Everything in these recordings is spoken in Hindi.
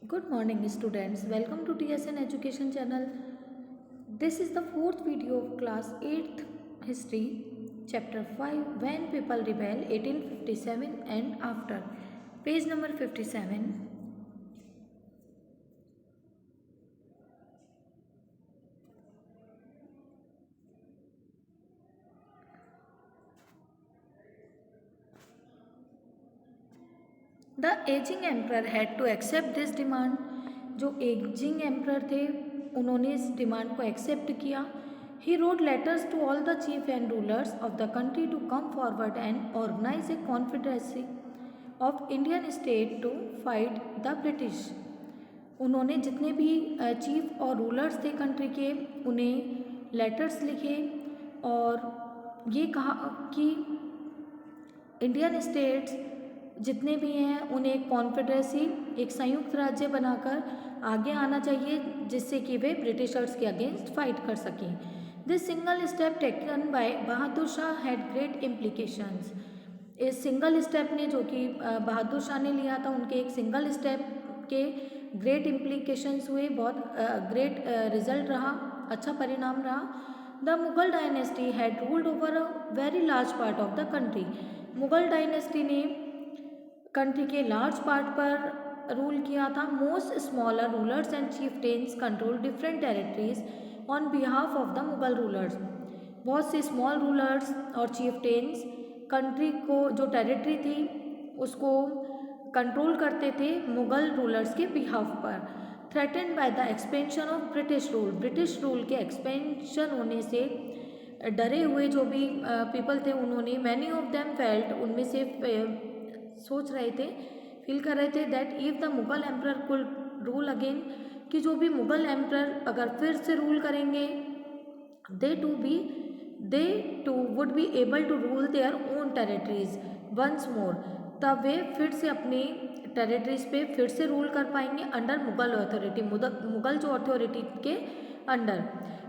Good morning students, welcome to TSN Education channel. This is the fourth video of class 8th history, chapter 5, When People Rebel 1857 and After. Page number 57. The aging emperor had to accept this demand. जो एजिंग एम्प्रर थे उन्होंने इस डिमांड को एक्सेप्ट किया. He wrote letters to all the chief and rulers of the country to come forward and organize a confederacy of Indian state to fight the British. उन्होंने जितने भी चीफ और रूलर्स थे कंट्री के उन्हें लेटर्स लिखे और ये कहा कि इंडियन स्टेट्स जितने भी हैं उन्हें एक कॉन्फेडरेसी एक संयुक्त राज्य बनाकर आगे आना चाहिए जिससे कि वे ब्रिटिशर्स के अगेंस्ट फाइट कर सकें. This single step taken by Bahadur Shah had great implications. इस सिंगल स्टेप ने जो कि बहादुर शाह ने लिया था उनके एक सिंगल स्टेप के ग्रेट इम्प्लीकेशंस हुए. बहुत ग्रेट रिजल्ट रहा, अच्छा परिणाम रहा. The Mughal dynasty had ruled over a very large part of the country. Mughal dynasty ने कंट्री के लार्ज पार्ट पर रूल किया था. Most smaller rulers and chieftains control different territories on behalf of the Mughal rulers. बहुत से स्मॉल रूलर्स और चीफटेन्स कंट्री को जो टेरिटरी थी उसको कंट्रोल करते थे मुगल रूलर्स के बिहाफ पर. Threatened by the expansion of British rule. British rule के एक्सपेंशन होने से डरे हुए जो भी पीपल थे उन्होंने मैनी ऑफ देम फेल्ट उनमें से सोच रहे थे फील कर रहे थे that if the Mughal emperor could rule again कि जो भी मुगल एम्प्रर अगर फिर से रूल करेंगे they too would be able to rule their own territories once more. तब वे फिर से अपनी टेरिटरीज पे फिर से रूल कर पाएंगे अंडर मुगल अथॉरिटी. मुगल जो अथॉरिटी के अंडर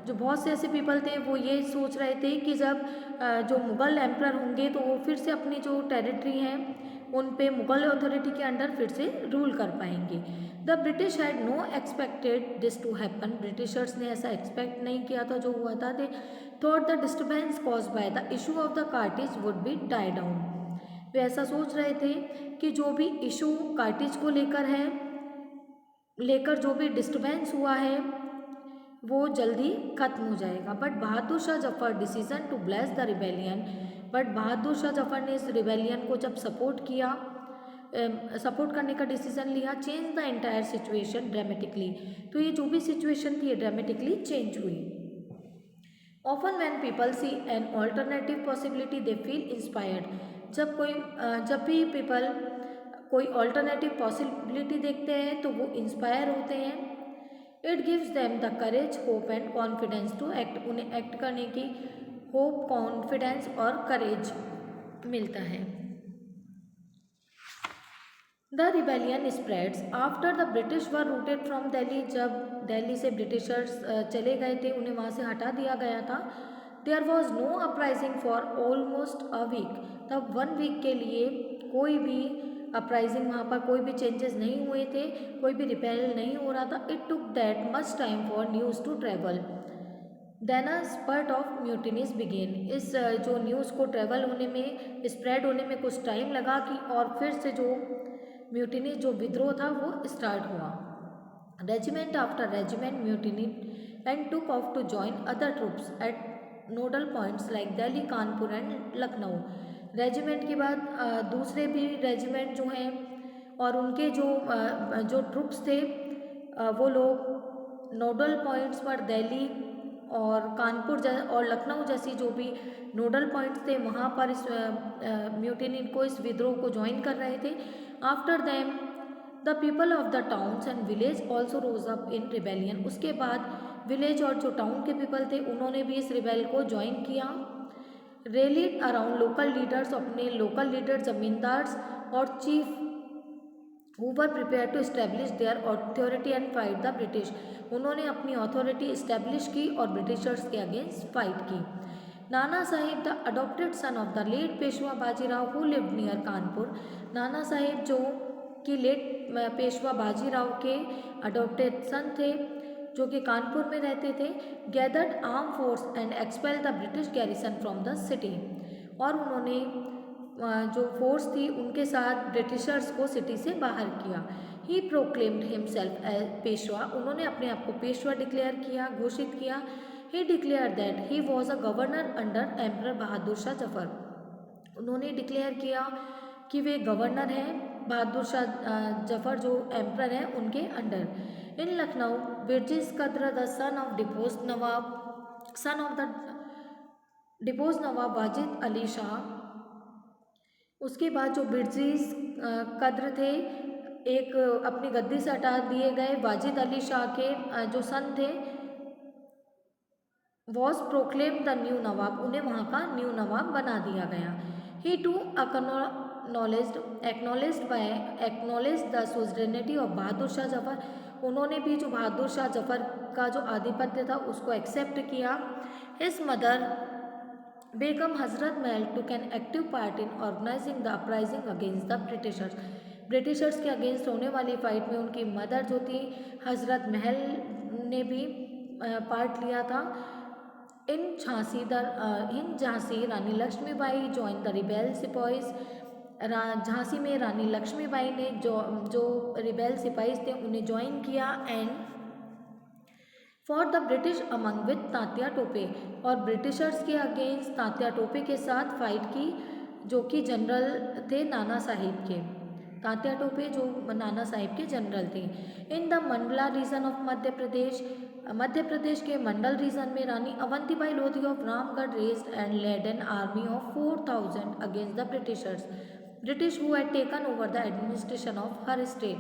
जो बहुत से ऐसे पीपल थे वो ये सोच रहे थे कि जब जो मुगल एम्प्रर होंगे तो वो फिर से अपनी जो टेरिटरी हैं उन पे मुगल अथॉरिटी के अंडर फिर से रूल कर पाएंगे. The British had no expected this to happen. Britishers ने ऐसा एक्सपेक्ट नहीं किया था जो हुआ था. They thought the disturbance cause by the issue of the cartridge would be die down. वे ऐसा सोच रहे थे कि जो भी इशू कार्टिज को लेकर जो भी डिस्टर्बेंस हुआ है वो जल्दी खत्म हो जाएगा. But Bahadur Shah Zafar decision to bless the rebellion. But Bahadur Shah Zafar ने इस रिबेलियन को जब सपोर्ट करने का डिसीजन लिया change the entire situation dramatically. तो ये जो भी सिचुएशन थी ये ड्रामेटिकली चेंज हुई. Often when people see an alternative possibility they feel inspired. जब भी पीपल कोई ऑल्टरनेटिव पॉसिबिलिटी देखते हैं तो वो इंस्पायर होते हैं. It gives them the courage hope and confidence to act. उन्हें एक्ट करने की होप कॉन्फिडेंस और करेज मिलता है. The rebellion spreads after the British were routed from Delhi. जब दिल्ली से ब्रिटिशर्स चले गए थे उन्हें वहाँ से हटा दिया गया था. There was no uprising for almost a week. तब 1 वीक के लिए कोई भी अपराइजिंग वहाँ पर कोई भी चेंजेस नहीं हुए थे, कोई भी रिपेल नहीं हो रहा था. It took that much time for news to travel. Then a spurt of mutinies began. इस जो न्यूज़ को ट्रेवल होने में स्प्रेड होने में कुछ टाइम लगा कि और फिर से जो म्यूटिनी जो विद्रोह था वो स्टार्ट हुआ. Regiment after regiment mutiny and took off to join other troops at nodal points like Delhi, Kanpur and Lucknow. Regiment के बाद दूसरे भी रेजिमेंट जो हैं और उनके जो ट्रूप्स थे वो लोग नोडल पॉइंट्स पर दिल्ली और कानपुर और लखनऊ जैसी जो भी नोडल पॉइंट्स थे वहाँ पर इस म्यूटिनी को इस विद्रोह को ज्वाइन कर रहे थे. After them the people of the towns and village also rose up in rebellion. उसके बाद विलेज और जो टाउन के पीपल थे उन्होंने भी इस रिबेल को ज्वाइन किया. रेलीड अराउंड लोकल लीडर्स. अपने लोकल लीडर जमींदार्स और chief who were prepared to establish their authority and fight the British. उन्होंने अपनी अथॉरिटी इस्टेब्लिश की और ब्रिटिशर्स के अगेंस्ट फाइट की. Nana Sahib the adopted son of the late Peshwa Bajirao who lived near Kanpur. Nana Sahib जो कि लेट पेशवा बाजीराव के अडॉप्टेड सन थे, जो कि कानपुर में रहते थे, gathered arm force and expel the British garrison from the city. और उन्होंने जो फोर्स थी उनके साथ ब्रिटिशर्स को सिटी से बाहर किया। He proclaimed himself as Peshwa, उन्होंने अपने आप को पेशवा डिक्लेयर किया, घोषित किया। He declare that he was a governor under emperor Bahadur Shah Zafar, उन्होंने डिक्लेयर किया कि वे गवर्नर हैं बहादुर शाह जफर जो एम्परर हैं उनके अंडर। इन लखनऊ बिरजिस कद्र द सन ऑफ डिपोज नवाब वाजिद अली शाह, उसके बाद जो बिरजिस कद्र थे एक अपनी गद्दी से हटा दिए गए वाजिद अली शाह के जो सन थे, was proclaim the new nawab, उन्हें वहाँ का न्यू नवाब बना दिया गया। He too acknowledged the suzerainty of Bahadur Shah Zafar, उन्होंने भी जो बहादुर शाह जफर का जो आधिपत्य था उसको एक्सेप्ट किया। His mother Begum Hazrat Mahal took an active part in organizing the uprising against the Britishers, Britishers के अगेंस्ट होने वाली फाइट में उनकी मदर जो थी हजरत महल ने भी पार्ट लिया था। In Jhansi Rani Lakshmibai join the rebel sepoys, Jhansi में रानी लक्ष्मीबाई ने जो रिबेल सिपाहीज थे उन्हें ज्वाइन किया। And for the British among with Tatya Tope, और ब्रिटिशर्स के अगेंस्ट तात्या टोपे के साथ फाइट की, जो कि जनरल थे नाना साहिब के, तात्या टोपे जो नाना साहिब के जनरल थे। In the Mandla region of Madhya Pradesh के मंडल रीजन में Rani Avantibai Lodhi of Ramgarh raised and led an army of 4000 against the British who had taken over the administration of her state.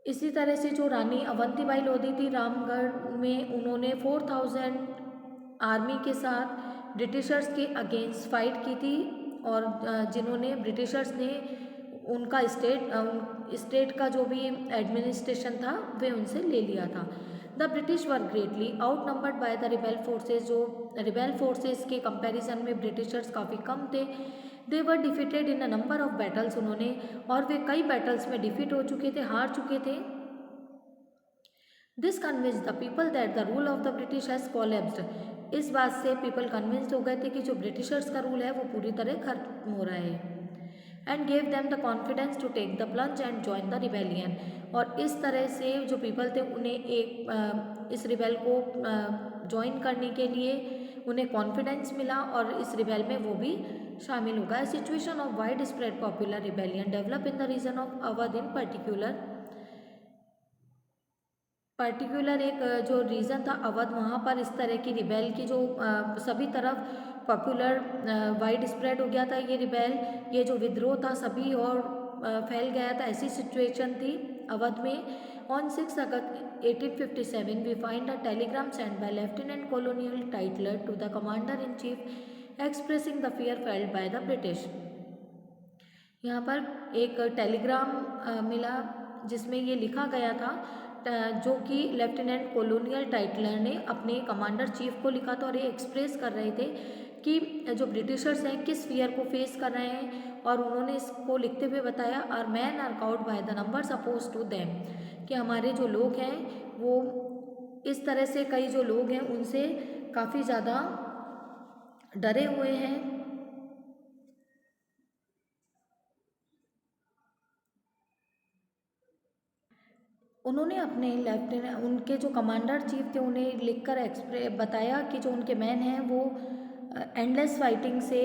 इसी तरह से जो रानी अवंतीबाई लोधी थी रामगढ़ में, उन्होंने 4000 आर्मी के साथ ब्रिटिशर्स के अगेंस्ट फाइट की थी, और जिन्होंने ब्रिटिशर्स ने उनका स्टेट का जो भी एडमिनिस्ट्रेशन था वे उनसे ले लिया था। The British were greatly outnumbered by the rebel forces, जो रिबेल फोर्सेज के कंपैरिजन में ब्रिटिशर्स काफ़ी कम थे। They were defeated in a number of battles, उन्होंने और वे कई बैटल्स में डिफीट हो चुके थे, हार चुके थे। This convince the people that the rule of the British has collapsed, इस बात से पीपल कन्विंस्ड हो गए थे कि जो ब्रिटिशर्स का रूल है वो पूरी तरह खत्म हो रहा है। And gave them the confidence to take the plunge and join the rebellion, और इस तरह से जो पीपल थे उन्हें इस रिबेल को ज्वाइन करने के लिए उन्हें कॉन्फिडेंस मिला और इस रिबेल में वो भी शामिल हो गए। Situation of widespread popular rebellion develop in the region of Awadh in particular एक जो रीजन था अवध, वहाँ पर इस तरह की रिबेल की जो सभी तरफ पॉपुलर वाइड स्प्रेड हो गया था ये रिबेल, ये जो विद्रोह था सभी और फैल गया था, ऐसी सिचुएशन थी अवध में। On 6 August 1857 we find a telegram send by lieutenant colonel Tytler to the commander in chief expressing the fear felt by the British. यहाँ पर एक टेलीग्राम मिला जिसमें ये लिखा गया था, जो कि लेफ्टिनेंट कॉलोनियल टाइटलर ने अपने कमांडर चीफ को लिखा था, और ये एक्सप्रेस कर रहे थे कि जो ब्रिटिशर्स हैं किस फियर को फेस कर रहे हैं, और उन्होंने इसको लिखते हुए बताया, are men are cowed by the numbers oppose to them, कि हमारे जो लोग हैं वो इस तरह से कई जो लोग हैं उनसे काफ़ी ज़्यादा डरे हुए हैं। उन्होंने अपने लेफ्टिनेंट उनके जो कमांडर चीफ थे उन्हें लिखकर बताया कि जो उनके मैन हैं वो एंडलेस फाइटिंग से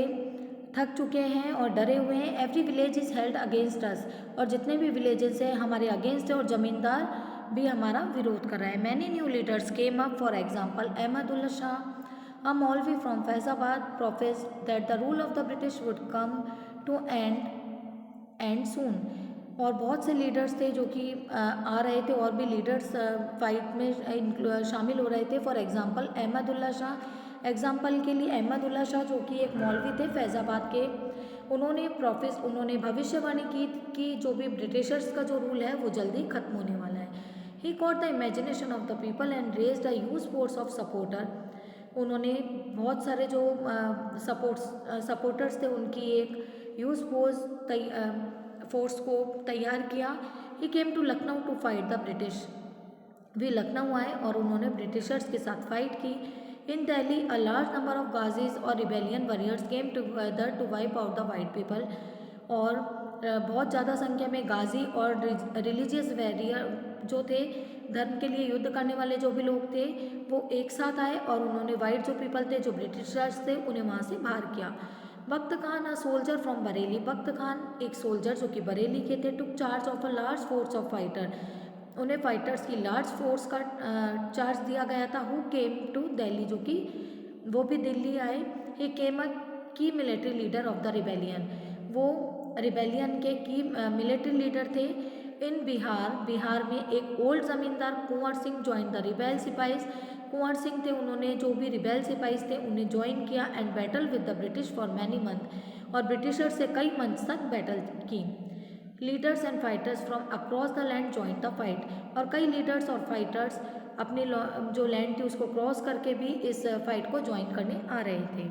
थक चुके हैं और डरे हुए हैं। Every village is held against us, और जितने भी विलेजेस हैं हमारे अगेंस्ट है, और ज़मींदार भी हमारा विरोध कर रहा है। Many new leaders came up, for example Ahmadullah Shah a maulvi from Faizabad professed that the rule of the British would come to end soon, और बहुत से लीडर्स थे जो कि आ रहे थे, और भी लीडर्स फाइट में शामिल हो रहे थे। For example Ahmadullah Shah, example के लिए अहमदुल्ला शाह जो कि एक मौलवी थे फैज़ाबाद के, उन्होंने भविष्यवाणी की कि जो भी ब्रिटिशर्स का जो रूल है वो जल्दी खत्म होने वाला है। He caught the imagination of the people and raised a huge force of supporter, उन्होंने बहुत सारे जो सपोर्टर्स थे उनकी एक ह्यूज फोर्स फोर्स को तैयार किया। He came to Lucknow to fight the British. वे लखनऊ आए और उन्होंने ब्रिटिशर्स के साथ फाइट की। In Delhi a large number of ghazis और rebellion warriors came together to wipe out the white people. और बहुत ज़्यादा संख्या में गाजी और रिलीजियस वॉरियर जो थे, धर्म के लिए युद्ध करने वाले जो भी लोग थे, वो एक साथ आए और उन्होंने वाइट जो पीपल थे, जो ब्रिटिशर्स थे, उन्हें वहाँ से बाहर किया। Bakht Khan a soldier from Bareilly. Bakht Khan एक सोल्जर जो कि बरेली के थे, took charge of a large force of fighter. उन्हें फाइटर्स की लार्ज फोर्स का चार्ज दिया गया था। हु केम टू दिल्ली, जो कि वो भी दिल्ली आए। ही केम अ की military leader of the rebellion. वो रिबेलियन के की मिलिट्री लीडर थे। इन बिहार, बिहार में एक ओल्ड जमींदार Kunwar Singh join the rebel सिपाहीज। Kunwar Singh थे, उन्होंने जो भी रिबेल सिपाहीज थे उन्हें ज्वाइन किया। And battle with the British for many month. और ब्रिटिशर से कई मंथ तक बैटल की। Leaders and fighters from across the land join the fight. और कई लीडर्स और फाइटर्स अपनी जो लैंड थी उसको क्रॉस करके भी इस फाइट को ज्वाइन करने आ रहे थे।